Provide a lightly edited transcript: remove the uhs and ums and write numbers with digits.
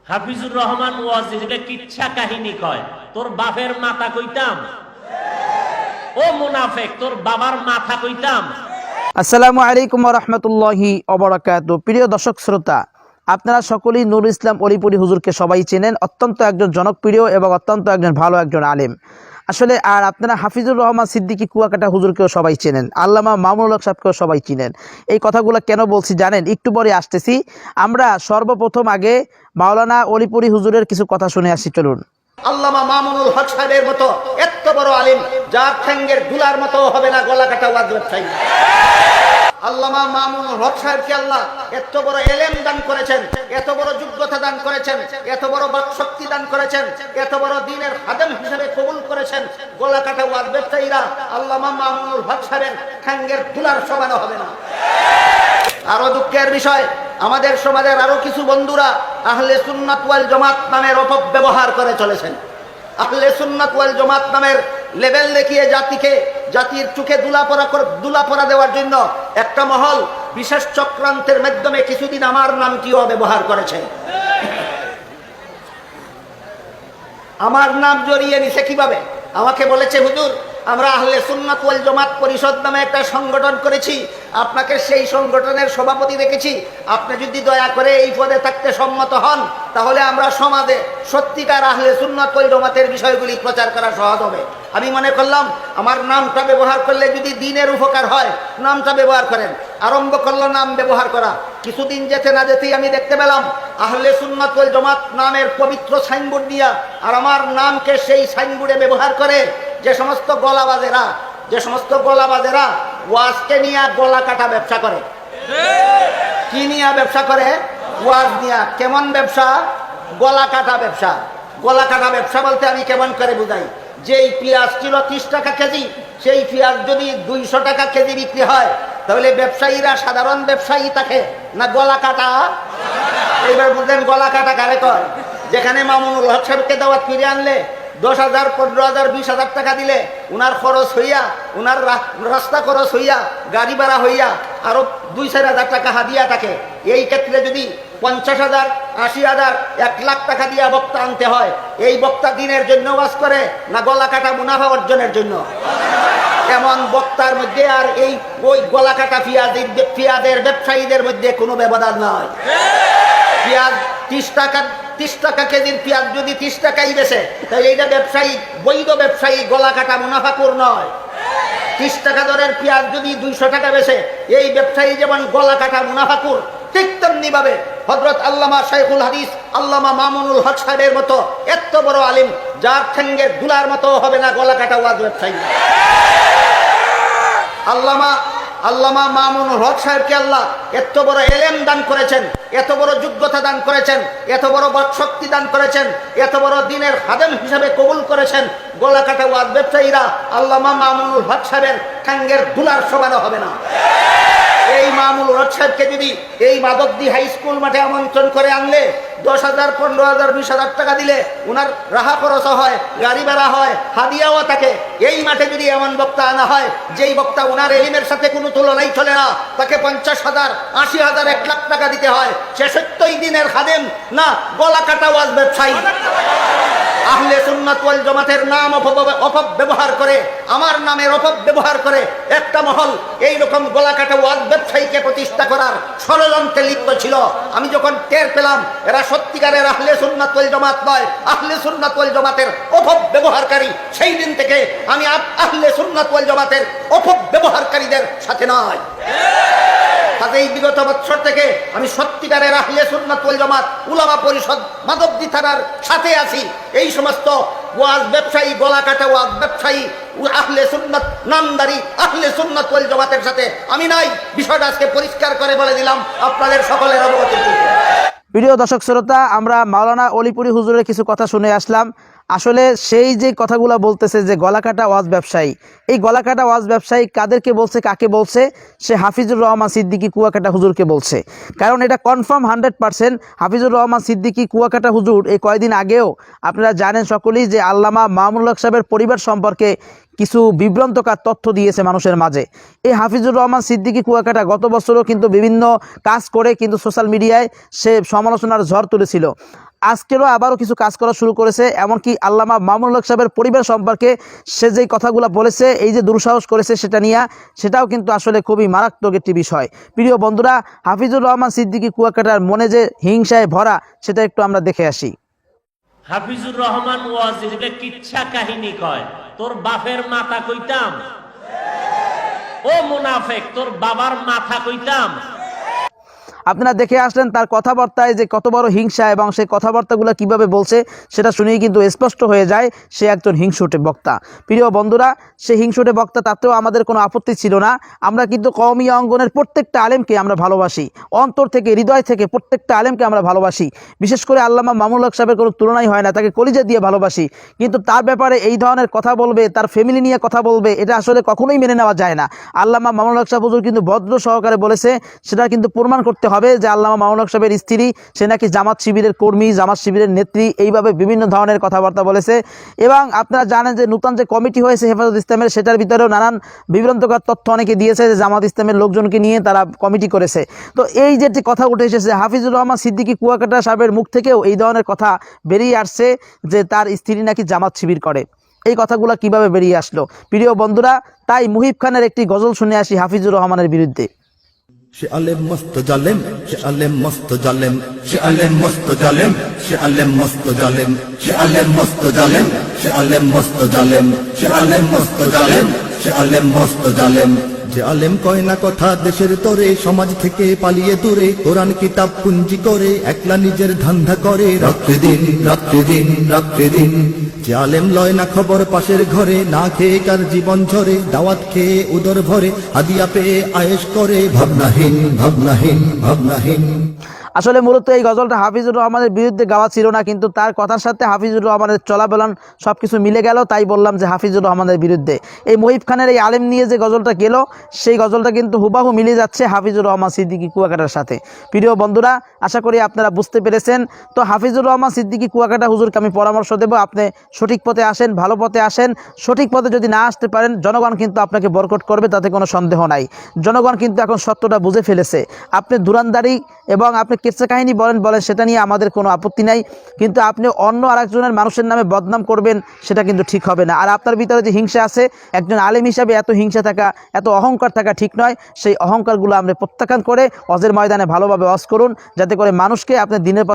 হাফিজুর রহমান ওয়াজি যেটা কিচ্ছা কাহিনী কয়, তোর বাপের মাথা কইতাম, ও মুনাফেক তোর বাবার মাথা কইতাম। আসসালামু আলাইকুম ওয়া রাহমাতুল্লাহি ওয়া বারাকাতুহু। প্রিয় দর্শক শ্রোতা, আপনারা সকলেই নুর ইসলাম অলিপুরি হুজুরকে সবাই চেনেন। অত্যন্ত একজন জনপ্রিয় এবং অত্যন্ত একজন ভালো একজন আলেম আসলে। আর আপনারা হাফিজুর রহমান সিদ্দিকী কুয়াকাটা হুজুরকেও সবাই চেনেন, আল্লামা মামুনুল হক সাহেবকেও সবাই চিনেন। এই কথাগুলো কেন বলছি জানেন? একটু পরে আসতেছি। আমরা সর্বপ্রথম আগে মাওলানা অলিপুরি হুজুরের কিছু কথা শুনে আসি, চলুন। আল্লামা মামুনুল হক সাহেবের মতো এত বড় আলিম, যার ঠ্যাঙ্গের দুলার মতো হবে না গলা কাটা ওয়াজ ব্যবসায়ী। আল্লামা মামুনুল হক সাহেবকে আল্লাহ এত বড় এলেম দান করেছেন, এত বড় যোগ্যতা দান করেছেন, এত বড় বাকশক্তি দান করেছেন, এত বড় দ্বীনের খাদেম হিসেবে কবুল করেছেন। গলা কাটা ওয়াজ ব্যবসায়ীরা আল্লামা মামুনুল হক সাহেবের ঠ্যাঙ্গের দুলার সমান হবে না। আরো দুঃখের বিষয়, আমাদের সমাজের আরো কিছু বন্ধুরা আহলে সুন্নাত ওয়াল জামাত নামের অপব্যবহার করে চলেছেন। আহলে সুন্নাত ওয়াল জামাত নামের লেভেল দেখিয়ে জাতির চোখে দুলাপরা দেওয়ার জন্য একটা মহল বিশেষ চক্রান্তের মাধ্যমে কিছুদিন আমার নামটিও ব্যবহার করেছে। আমার নাম জড়িয়ে নিছে কিভাবে? আমাকে বলেছে, হুজুর আমরা আহলে সুন্নাত ওয়াল জামাত পরিষদ নামে একটা সংগঠন করেছি, আপনাকে সেই সংগঠনের সভাপতি রেখেছি, আপনি যদি দয়া করে এই পদে থাকতে সম্মত হন তাহলে আমরা সমাজে সত্যিকার আহলে সুন্নাত ওয়াল জামাতের বিষয়গুলি প্রচার করা সহজ হবে। আমি মনে করলাম আমার নামটা ব্যবহার করলে যদি দ্বীনের উপকার হয়, নামটা ব্যবহার করেন। আরম্ভ করলো নাম ব্যবহার করা। কিছুদিন যেতে না যেতেই আমি দেখতে পেলাম আহলে সুন্নাত ওয়াল জামাত নামের পবিত্র সাইনবোর্ড নিয়ে আর আমার নামকে সেই সাইনবোর্ডে ব্যবহার করে যে সমস্ত গলাবাজেরা ওয়াজকে নিয়ে গলা কাটা ব্যবসা করে। কি নিয়ে ব্যবসা করে? ওয়াজ নিয়ে। কেমন ব্যবসা? গলা কাটা ব্যবসা। গলা কাটা ব্যবসা বলতে আমি কেমন করে বুঝাই? যেই পেঁয়াজ ছিল 30 টাকা কেজি, সেই পেঁয়াজ যদি 200 টাকা কেজি বিক্রি হয় তাহলে ব্যবসায়ীরা সাধারণ ব্যবসায়ী থাকে না গলা কাটা? এইবার বুঝলেন গলা কাটা কারে কয়? যেখানে মামুনুল হক সাহেবকে দাওয়াত ফিরে আনলে 10,000, 15,000, 20,000 টাকা দিলে উনার খরচ হইয়া, উনার রাস্তা খরচ হইয়া, গাড়ি ভাড়া হইয়া আরো 2-4,000 টাকা হাদিয়া থাকে। এই ক্ষেত্রে যদি 50,000, 80,000, 1 লাখ টাকা দিয়া বক্তা আনতে হয়, এই বক্তা দিনের জন্য ওয়াজ করে না গলা কাটা মুনাফা অর্জনের জন্য? এমন বক্তার মধ্যে আর ওই গলা কাটা পেঁয়াজের ব্যবসায়ীদের মধ্যে কোনো ব্যবধান নয়। পেঁয়াজ 30 টাকা কেজির পেঁয়াজ যদি 30 টাকাই বেচে তাহলে এইটা ব্যবসায়ী, বৈধ ব্যবসায়ী, গলা কাটা মুনাফাখোর নয়। 30 টাকা দরের পেঁয়াজ যদি 200 টাকা বেচে এই ব্যবসায়ী যেমন গলা কাটা মুনাফাখোর, ঠিক তেমনি ভাবে হযরত আল্লামা শাইখুল হাদিস আল্লামা মামুনুল হক সাহেবের মতো এত বড় আলিম, যার ঠ্যাঙ্গের দুলার মতো হবে না গলা কাটা ওয়াজ ব্যবসায়ী। আল্লামা মামুনুল হক সাহেবকে আল্লাহ এত বড় এলেম দান করেছেন, এত বড় যোগ্যতা দান করেছেন, এত বড় বাকশক্তি দান করেছেন, এত বড় দ্বীনের খাদেম হিসেবে কবুল করেছেন। গলা কাটা ওয়াজ ব্যবসায়ীরা আল্লামা মামুনুল হক সাহেবের ঠ্যাঙ্গের দুলার সমান হবে না। এই মামুনুল হক সাহেবকে যদি এই মাদকদি হাই স্কুল মাঠে আমন্ত্রণ করে আনলে 10,000, 15,000, 20,000 টাকা দিলে উনার রাহা খরচ হয়, গাড়ি ভাড়া হয়, হাদিয়াও থাকে। এই মাঠে যদি এমন বক্তা আনা হয় যেই বক্তা উনার এলিমের সাথে কোনো তুলনাই চলে না, তাকে 50,000, 80,000, 1 লাখ টাকা দিতে হয়, সে সত্যই দ্বীনের খাদেম না গলা কাটা ওয়াজ ব্যবসায়ী। আহলে সুন্নাত ওয়াল জামাতের নাম অপব্যবহার করে, আমার নামের অপব্যবহার করে একটা মহল এই রকম গলা কাটা ওয়াজ ব্যবসায়ীকে প্রতিষ্ঠা করার ষড়যন্ত্রে লিপ্ত ছিল। আমি যখন টের পেলাম এরা সত্যিকারের আহলে সুন্নাত ওয়াল জামাত নয়, আহলে সুন্নাত ওয়াল জামাতের অপব্যবহারকারী, সেই দিন থেকে আমি আহলে সুন্নাত ওয়াল জামাতের অপব্যবহারকারীদের সাথে নয়। এই বিগত বছর থেকে আমি সত্যিকারের আহলে সুন্নাত ওয়াল জামাত উলামা পরিষদ মাদকদি থানার সাথে আছি। এই সমস্ত ওয়াজ ব্যবসায়ী, গলা কাটা ওয়াজ ব্যবসায়ী, আহলে সুন্নাত নামদারি আহলে সুন্নাত ওয়াল জামাতের সাথে আমি নাই। বিষয়টা আজকে পরিষ্কার করে বলে দিলাম আপনাদের সকলের অবগতির জন্য। প্রিয় দর্শক শ্রোতা, আমরা মাওলানা অলিপুরি হুজুরের কিছু কথা শুনে আসলাম। আসলে সেই যে কথাগুলো বলতেছে যে গলাকাটা ওয়াজ ব্যবসায়ী, এই গলাকাটা ওয়াজ ব্যবসায়ী কাদেরকে বলছে, কাকে বলছে? সে হাফিজুর রহমান সিদ্দিকী কুয়াকাটা হুজুরকে বলছে। কারণ এটা কনফার্ম 100% হাফিজুর রহমান সিদ্দিকী কুয়াকাটা হুজুর এই কয়েকদিন আগেও আপনারা জানেন সকলেই যে আল্লামা মামুনুল হক সাহেবের পরিবার সম্পর্কে কিছু বিভ্রান্তকর তথ্য দিয়েছে মানুষের মাঝে। এই হাফিজুর রহমান সিদ্দিকী কুয়াকাটা গত বছরও কিন্তু বিভিন্ন কাজ করে কিন্তু সোশ্যাল মিডিয়ায় সে সমালোচনার ঝড় তুলেছিল। আজকেরও আবারও কিছু কাজ করা শুরু করেছে। এমনকি আল্লামা মামুনুল হক সাহেবের পরিবার সম্পর্কে সে যেই কথাগুলো বলেছে, এই যে দুঃসাহস করেছে সেটা নিয়ে, সেটাও কিন্তু আসলে খুবই মারাত্মক একটি বিষয়। প্রিয় বন্ধুরা, হাফিজুর রহমান সিদ্দিকী কুয়াকাটার মনে যে হিংসায় ভরা, সেটা একটু আমরা দেখে আসি। হাফিজুর রহমান ওয়াজির কিচ্ছা কাহিনী কয়, তোর বাপের মাথা কইতাম। ও মুনাফেক, তোর বাবার মাথা কইতাম। আপনারা দেখে আসলেন তার কথাবার্তায় যে কত বড় হিংসা, এবং সেই কথাবার্তাগুলো কিভাবে বলছে সেটা শুনেই কিন্তু স্পষ্ট হয়ে যায় সে একজন হিংসুটে বক্তা। প্রিয় বন্ধুরা, সে হিংসুটে বক্তা, তাতেও আমাদের কোনো আপত্তি ছিল না। আমরা কিন্তু কওমি অঙ্গনের প্রত্যেকটা আলেমকে আমরা ভালোবাসি, অন্তর থেকে, হৃদয় থেকে প্রত্যেকটা আলেমকে আমরা ভালোবাসি। বিশেষ করে আল্লামা মামুনুল হক সাহেবের কোনো তুলনাই হয় না, তাকে কলিজা দিয়ে ভালোবাসি। কিন্তু তার ব্যাপারে এই ধরনের কথা বলবে, তার ফ্যামিলি নিয়ে কথা বলবে, এটা আসলে কখনোই মেনে নেওয়া যায় না। আল্লামা মামুনুল হক সাহেব হুজুর কিন্তু ভদ্র সহকারে বলেছে, সেটা কিন্তু প্রমাণ করতে হবে যে আল্লামা মামুনুল হক সাহেবের স্ত্রী সে নাকি জামাত শিবিরের কর্মী, জামাত শিবিরের নেত্রী, এইভাবে বিভিন্ন ধরনের কথাবার্তা বলেছে। এবং আপনারা জানেন যে নূতন যে কমিটি হয়েছে হেফাজত ইসলামের, সেটার ভিতরেও নানান বিভ্রান্তকর তথ্য অনেকে দিয়েছে যে জামাত ইসলামের লোকজনকে নিয়ে তারা কমিটি করেছে। তো এই যে কথা উঠে এসেছে, হাফিজুর রহমান সিদ্দিকী কুয়াকাটা সাহেবের মুখ থেকেও এই ধরনের কথা বেরিয়ে আসছে যে তার স্ত্রী নাকি জামাত শিবির করে। এই কথাগুলো কিভাবে বেরিয়ে আসলো প্রিয় বন্ধুরা? তাই মুহিব খানের একটি গজল শুনে আসি হাফিজুর রহমানের বিরুদ্ধে। সে আলেম মস্ত জালেম, সে আলেম মস্ত জালেম, সে আলেম মস্ত জালেম, সে আলেম মস্ত জালেম, সে আলেম মস্ত জালেম, সে আলেম মস্ত জালেম, সে আলেম মস্ত জালেম, সে আলেম মস্ত জালেম। যে আলেম কয় না কথা দেশের তরে, সমাজ থেকে পালিয়ে দূরে, কোরআন কিতাব পুঞ্জি করে একলা নিজের ধান্দা করে, রাত্রি দিন রাত্রি দিন রাত্রি দিন। যে আলেম লয় না খবর পাশের ঘরে, না খেয়ে কার জীবন ঝরে, দাওয়াত খেয়ে উদর ভরে, হাদিয়া পেয়ে আয়েশ করে, ভাবনাহীন ভাবনাহীন ভাবনাহীন। আসলে মূলত এই গজলটা হাফিজুর রহমানের বিরুদ্ধে গাওয়া ছিল না, কিন্তু তার কথার সাথে হাফিজুর রহমানের চলাবলন সব কিছু মিলে গেল, তাই বললাম যে হাফিজুর রহমানের বিরুদ্ধে। এই মুহিব খানের এই আলেম নিয়ে যে গজলটা গেল, সেই গজলটা কিন্তু হুবাহু মিলে যাচ্ছে হাফিজুর রহমান সিদ্দিকী কুয়াকাটার সাথে। প্রিয় বন্ধুরা, আশা করি আপনারা বুঝতে পেরেছেন। তো হাফিজুর রহমান সিদ্দিকী কুয়াকাটা হুজুরকে আমি পরামর্শ দেব, আপনি সঠিক পথে আসেন, ভালো পথে আসেন। সঠিক পথে যদি না আসতে পারেন, জনগণ কিন্তু আপনাকে বরকট করবে, তাতে কোনো সন্দেহ নাই। জনগণ কিন্তু এখন সত্যটা বুঝে ফেলেছে। আপনি দুরানদারি এবং আপনি কেসা কাহিনী বলেন সেটা নিয়ে আমাদের কোনো আপত্তি নাই, কিন্তু আপনি অন্য আরেকজনের মানুষের নামে বদনাম করবেন, সেটা কিন্তু ঠিক হবে না। আর আপনার ভিতরে যে হিংসা আছে, একজন আলেম হিসাবে এত হিংসা থাকা, এত অহংকার থাকা ঠিক নয়। সেই অহংকারগুলো আপনি প্রত্যাখ্যান করে ওয়াজের ময়দানে ভালোভাবে ওয়াজ করুন, যাতে করে মানুষকে আপনি দিনের